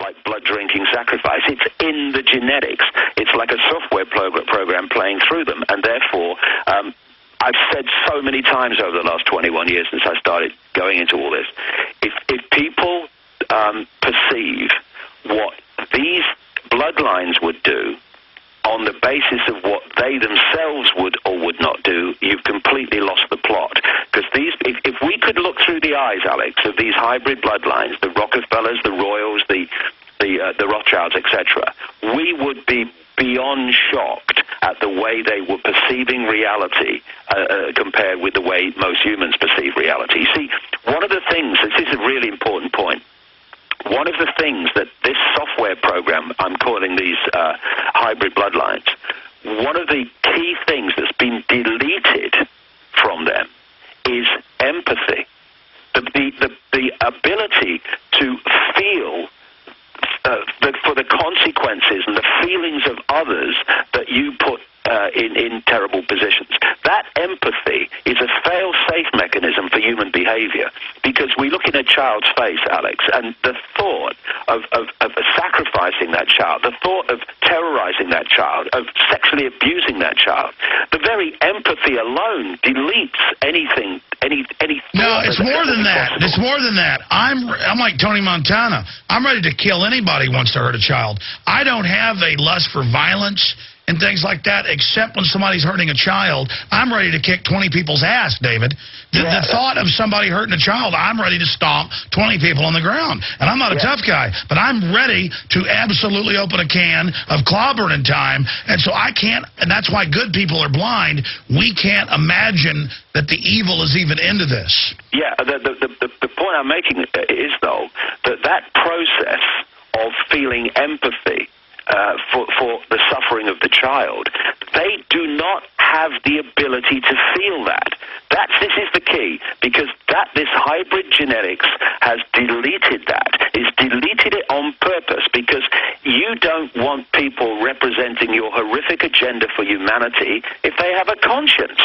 like blood-drinking sacrifice. It's in the genetics. It's like a software program playing through them, and therefore, I've said so many times over the last 21 years since I started going into all this, if people perceive what these bloodlines would do on the basis of what they themselves would or would not do, you've completely lost the plot. Because if we could look through the eyes, Alex, of these hybrid bloodlines, the Rockefellers, the Royals, the Rothschilds, etc., we would be beyond shocked at the way they were perceiving reality compared with the way most humans perceive reality. You see, one of the things, this is a really important point, one of the things that this software program, I'm calling these hybrid bloodlines, one of the key things that's been deleted from them is empathy. The ability to feel for the consequences and the feelings of others that you put in terrible positions. That empathy is a fail-safe mechanism for human behavior, because we look in a child's face, Alex, and the thought of sacrificing that child, the thought of terrorizing that child, of sexually abusing that child, the very empathy alone deletes anything. No, it's more than that. It's more than that. I'm like Tony Montana. I'm ready to kill anybody who wants to hurt a child. I don't have a lust for violence and things like that, except when somebody's hurting a child. I'm ready to kick 20 people's ass, David. The thought of somebody hurting a child, I'm ready to stomp 20 people on the ground. And I'm not a tough guy, but I'm ready to absolutely open a can of clobberning time. And so I can't, and that's why good people are blind. We can't imagine that the evil is even into this. Yeah, the point I'm making is, though, that process of feeling empathy for the suffering of the child, they do not have the ability to feel that. This is the key, because this hybrid genetics has deleted that. It's deleted it on purpose, because you don't want people representing your horrific agenda for humanity if they have a conscience.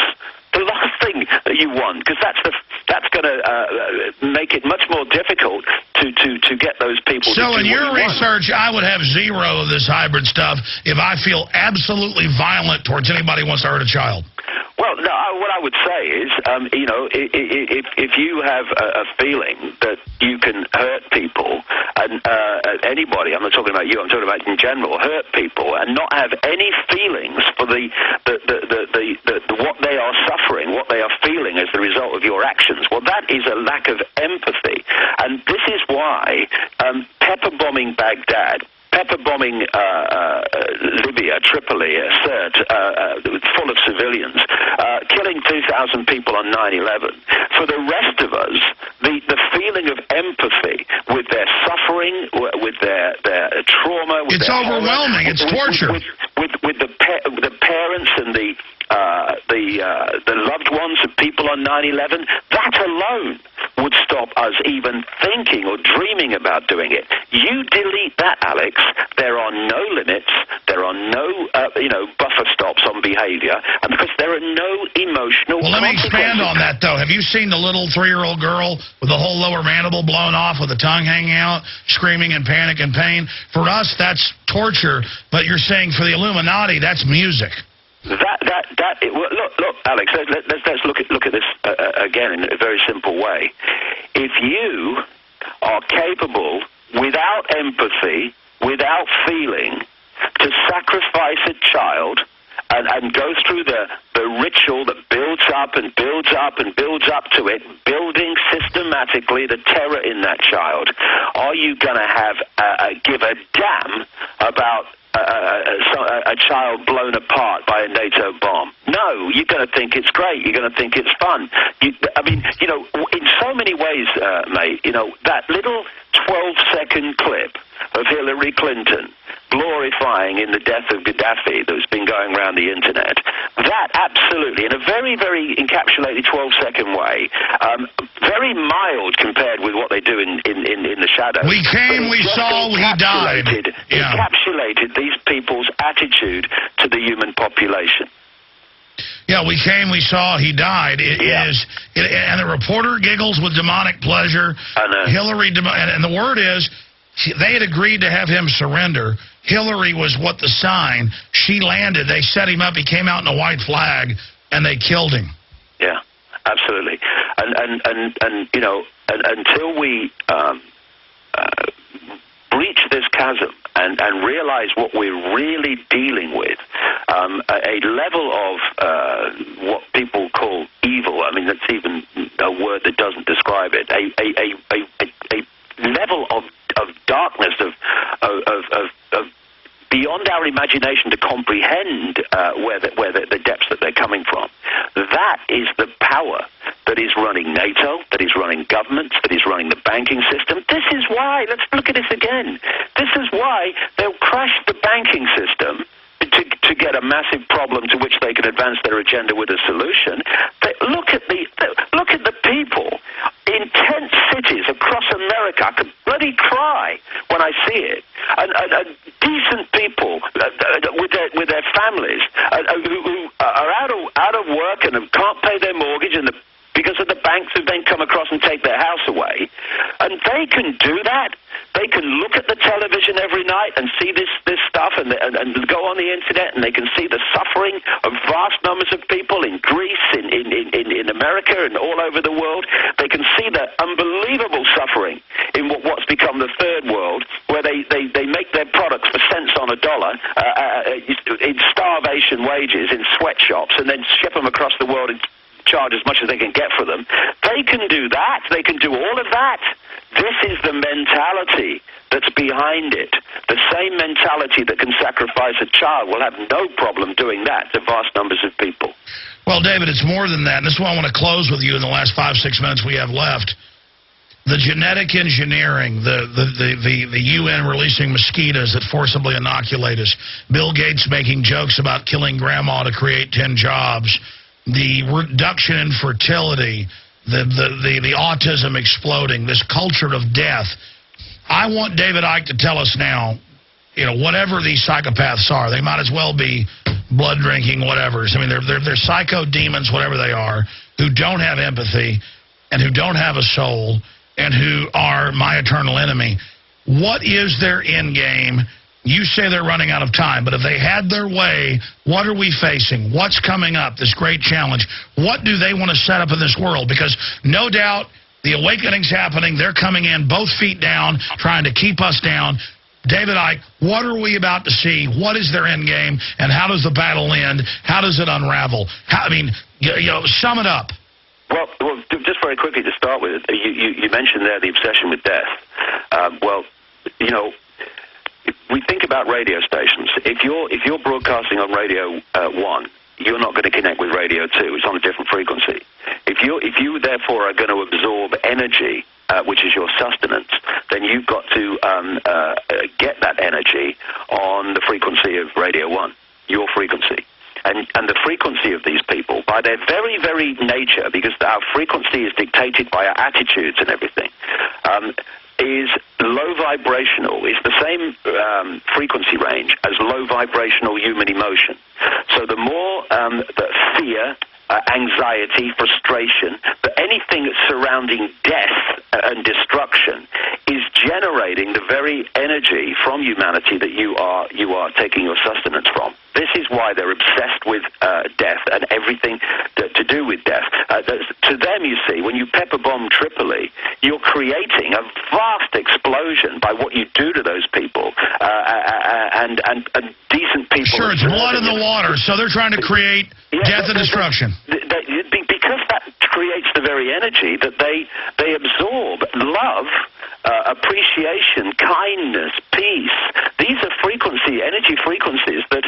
The last thing that you want, because that's going to make it much more difficult to get those people. So in your research, I would have zero of this hybrid stuff if I feel absolutely violent towards anybody who wants to hurt a child. Well, no, what I would say is, if you have a feeling that you can hurt people, and anybody, I'm not talking about you, I'm talking about in general, hurt people, and not have any feelings for what they are suffering, what they are feeling as the result of your actions, well, that is a lack of empathy. And this is why pepper bombing Baghdad, pepper bombing Libya, Tripoli, Sirte, full of civilians, killing 2,000 people on 9/11. For the rest of us, the feeling of empathy with their suffering, with their trauma, with it's overwhelming. It's torture. With the parents and the loved ones of people on 9/11, that alone would stop us even thinking or dreaming about doing it. You delete that, Alex, there are no limits, there are no buffer stops on behavior, and because there are no emotional. Well, let me expand on that, though. Have you seen the little 3-year-old girl with the whole lower mandible blown off with the tongue hanging out, screaming in panic and pain? For us, that's torture, but you're saying for the Illuminati, that's music. Look, Alex. Let's look at this again in a very simple way. If you are capable, without empathy, without feeling, to sacrifice a child and go through the ritual that builds up and builds up and builds up to it, building systematically the terror in that child, are you going to give a damn about a child blown apart by a NATO bomb? No, you're going to think it's great. You're going to think it's fun. In so many ways, mate, that little 12-second clip of Hillary Clinton glorifying in the death of Gaddafi that's been going around the internet, that absolutely, in a very, very encapsulated 12-second way, very mild compared with what they do in the shadows. We came, we saw, he died. Encapsulated these people's attitude to the human population. Yeah, we came, we saw, he died. And the reporter giggles with demonic pleasure. I know. Hillary, and the word is, They had agreed to have him surrender. Hillary was what the sign. She landed. They set him up. He came out in a white flag, and they killed him. Yeah, absolutely. And you know, until we breach this chasm and realize what we're really dealing with, a level of what people call evil. I mean, that's even a word that doesn't describe it. A level of darkness, of beyond our imagination to comprehend where the depths that they're coming from. That is the power that is running NATO, that is running governments, that is running the banking system. This is why, let's look at this again, this is why they'll crash the banking system to get a massive problem to which they can advance their agenda with a solution. Look at the people in tent cities across America. I could bloody cry when I see it. And decent people with their families who are out of work and can't pay their mortgage because of the banks who then come across and take their house away. And they can do that. They can look at the television every night and see this stuff and go on the internet, and they can see the suffering of vast numbers of people in Greece, in America, and all over the world. They can see the unbelievable suffering in what's become the third world, where they make their products for cents on a dollar in starvation wages in sweatshops, and then ship them across the world and charge as much as they can get for them. They can do that. They can do all of that. This is the mentality that's behind it. The same mentality that can sacrifice a child will have no problem doing that to vast numbers of people. Well, David, it's more than that. And this is why I want to close with you in the last 5-6 minutes we have left. The genetic engineering, the UN releasing mosquitoes that forcibly inoculate us, Bill Gates making jokes about killing grandma to create 10 jobs, the reduction in fertility, the autism exploding, this culture of death. I want David Icke to tell us now, you know, whatever these psychopaths are, they might as well be blood-drinking whatevers. I mean, they're psycho demons, whatever they are, who don't have empathy and who don't have a soul and who are my eternal enemy. What is their end game? You say they're running out of time, but if they had their way, what are we facing? What's coming up, this great challenge? What do they want to set up in this world? Because no doubt the awakening's happening. They're coming in both feet down, trying to keep us down. David Icke, what are we about to see? What is their end game, and how does the battle end? How does it unravel? Sum it up. Well, just very quickly to start with, you mentioned there the obsession with death. We think about radio stations. If you're broadcasting on Radio 1, you're not going to connect with Radio 2. It's on a different frequency. If you therefore are going to absorb energy, which is your sustenance, then you've got to get that energy on the frequency of Radio 1, your frequency. And the frequency of these people, by their very, very nature, because our frequency is dictated by our attitudes and everything, is low vibrational, is the same frequency range as low vibrational human emotion. So the more the fear, anxiety, frustration, but anything surrounding death and destruction is generating the very energy from humanity that you are taking your sustenance from. This is why they're obsessed with death and everything to do with death. To them, you see, when you pepper bomb Tripoli, you're creating a vast explosion by what you do to those people and decent people. Sure, it's blood in the water, so they're trying to create death and destruction. Because that creates the very energy that they absorb. Love, appreciation, kindness, peace. These are energy frequencies that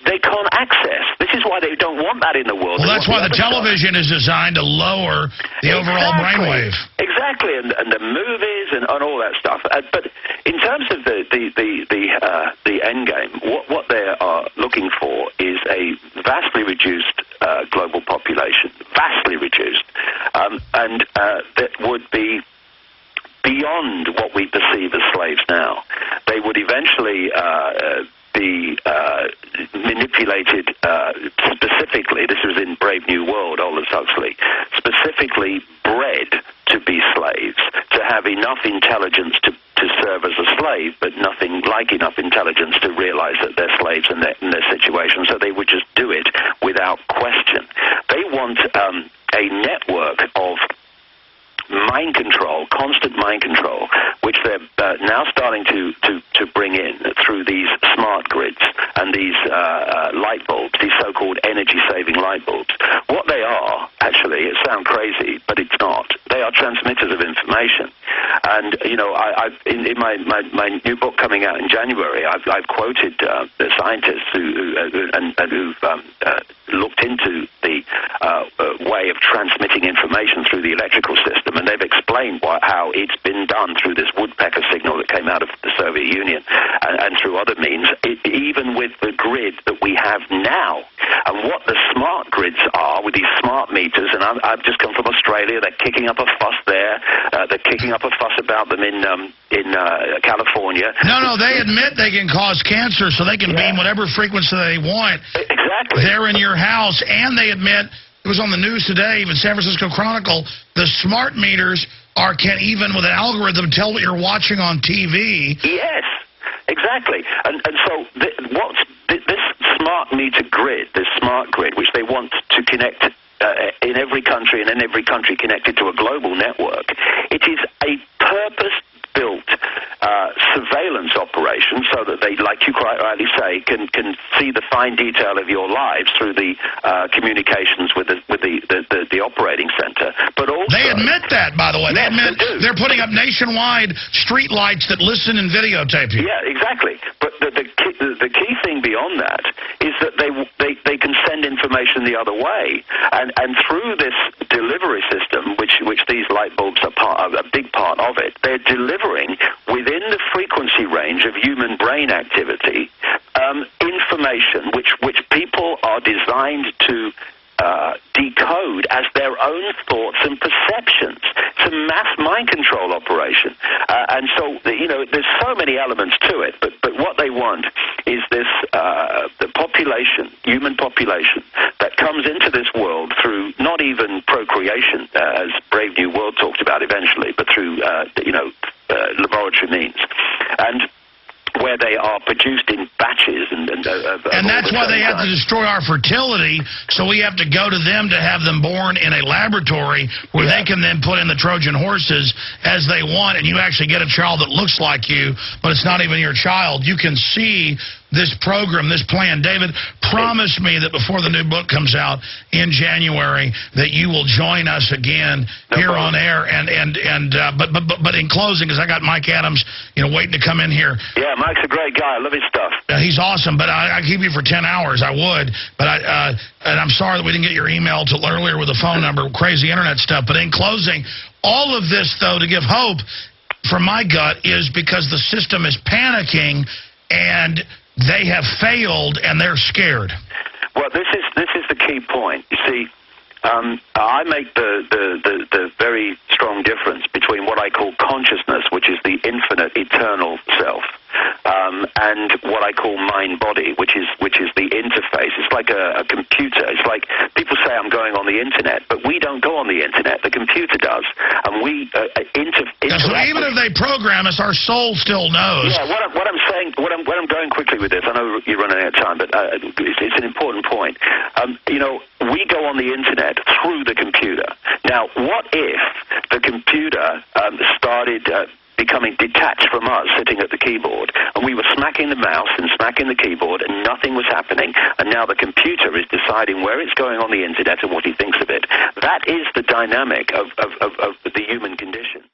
they can't access. This is why they don't want that in the world. Well, that's why the television is designed to lower the overall brainwave. Exactly, and the movies and all that stuff. But in terms of the end game, what they are looking for is a vastly reduced global population, vastly reduced, and that would be beyond what we perceive as slaves now. They would eventually be manipulated specifically. This was in Brave New World, Aldous Huxley, specifically bred to be slaves, to have enough intelligence to to serve as a slave, but nothing like enough intelligence to realize that they're slaves in their situation, so they would just do it without question. They want a network of mind control, constant mind control, which they're now starting to bring in through these smart grids and these light bulbs, these so-called energy-saving light bulbs. What they are, actually, it sounds crazy, but it's not. They are transmitters of information. And, you know, in my new book coming out in January, I've quoted the scientists who've looked into the way of transmitting information through the electrical system, and they've explained how it's been done through this woodpecker signal that came out of the Soviet Union and through other means, even with the grid that we have now. And what the smart grids are with these smart meters, and I've just come from Australia, they're kicking up a fuss there, they're kicking up a fuss about them in California. No, they admit they can cause cancer, so they can beam whatever frequency they want. Exactly. They're in your house, and they admit, it was on the news today, even San Francisco Chronicle, the smart meters can even, with an algorithm, tell what you're watching on TV. Yes, exactly. And so this smart meter grid, this smart grid, which they want to connect in every country, and in every country connected to a global network, it is a purpose-built surveillance operation, so that they, like you quite rightly say, can see the fine detail of your lives through the communications with the operating center. But also, they admit that, by the way. Yes, they admit they're putting up nationwide street lights that listen and videotape you. Yeah, exactly. But the key thing beyond that is that they can send information the other way, and through this delivery system, which these light bulbs are a big part of it, they're delivering within the frequency range of human brain activity information which people are designed to decode as their own thoughts and perceptions. It's a mass mind control operation. And so, you know, there's so many elements to it, but what they want is this, the population, human population, that comes into this world through not even procreation, as Brave New World talked about eventually, but through, laboratory means. And where they are produced in batches. And that's why they have to destroy our fertility, so we have to go to them to have them born in a laboratory where they can then put in the Trojan horses as they want, and you actually get a child that looks like you, but it's not even your child. You can see this program, this plan. David, promise me that before the new book comes out in January that you will join us again here on air. But in closing, because I got Mike Adams, waiting to come in here. Yeah, Mike's a great guy. I love his stuff. He's awesome, but I keep you for 10 hours. I would, but and I'm sorry that we didn't get your email till earlier with the phone number, crazy internet stuff. But in closing, all of this, though, to give hope from my gut is because the system is panicking and they have failed, and they're scared. Well, this is the key point. You see, I make the very strong difference between what I call consciousness, which is the infinite, eternal self, and what I call mind-body, which is the interface. It's like a computer. It's like people say I'm going on the internet, but we don't go on the internet. The computer does, and we So even if they program us, our soul still knows. Yeah. What I'm saying, what I'm going quickly with this. I know you're running out of time, but it's an important point. We go on the internet through the computer. Now, what if the computer started becoming detached from us sitting at the keyboard, and we were smacking the mouse and smacking the keyboard and nothing was happening, and now the computer is deciding where it's going on the internet and what he thinks of it? That is the dynamic of the human condition.